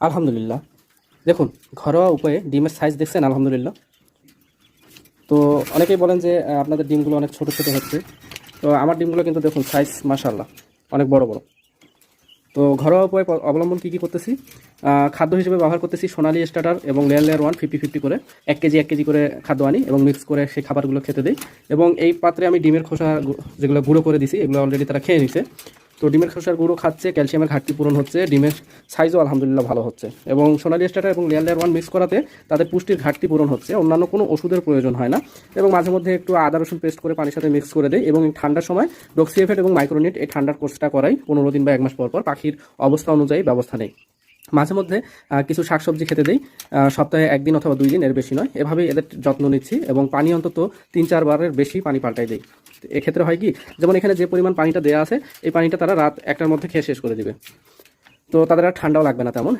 আলহামদুলিল্লাহ। দেখুন, ঘরোয়া উপায়ে ডিমের সাইজ দেখছেন? আলহামদুলিল্লাহ। তো অনেকেই বলেন যে আপনাদের ডিমগুলো অনেক ছোট ছোট হচ্ছে। তো আমার ডিমগুলো কিন্তু দেখুন সাইজ মাশাআল্লাহ অনেক বড় বড়। তো ঘরোয়া উপায় অবলম্বন কী কী করতেছি, খাদ্য হিসেবে ব্যবহার করতেছি সোনালি স্টার্টার এবং লেয়ার 1 50-50 করে 1 কেজি করে খাদ্য আনি এবং মিক্স করে সেই খাবারগুলো খেতে দিই। এবং এই পাত্রে আমি ডিমের খোসা যেগুলো গুঁড়ো করে দিছি, এগুলো অলরেডি তারা খেয়ে নিছে। তো ডিমের খোসার গুঁড়ো খাচ্ছে, ক্যালসিয়ামের ঘাটতি পূরণ হচ্ছে, ডিমের সাইজও আলহামদুলিল্লাহ ভালো হচ্ছে। এবং সোনালি স্টার্টার এবং লেয়ার 1 মিক্স করাতে তাদের পুষ্টির ঘাটতি পূরণ হচ্ছে, অন্যান্য কোনো ওষুধের প্রয়োজন হয় না। এবং মাঝে মধ্যে একটু আদা রসুন পেস্ট করে পানির সাথে মিক্স করে দেয়। এবং ঠান্ডার সময় ডক্সিএফেট এবং মাইক্রোনিট এই ঠান্ডার কোর্সটা করাই 15 দিন বা 1 মাস পর পর, পাখির অবস্থা অনুযায়ী ব্যবস্থা নেই। মাঝে মধ্যে কিছু শাকসবজি খেতে দেই, সপ্তাহে 1 দিন অথবা 2 দিন, এর বেশি নয়। এভাবেই এদের যত্ন নিচ্ছি এবং পানি অন্তত 3-4 বারের বেশি পানি পাল্টাই দিই। এক্ষেত্রে হয় কি, যেমন এখানে যে পরিমাণ পানিটা দেওয়া আছে এই পানিটা তারা রাত 1টার মধ্যে খেয়ে শেষ করে দিবে। তো তাদের আর ঠান্ডাও লাগবে না তেমন।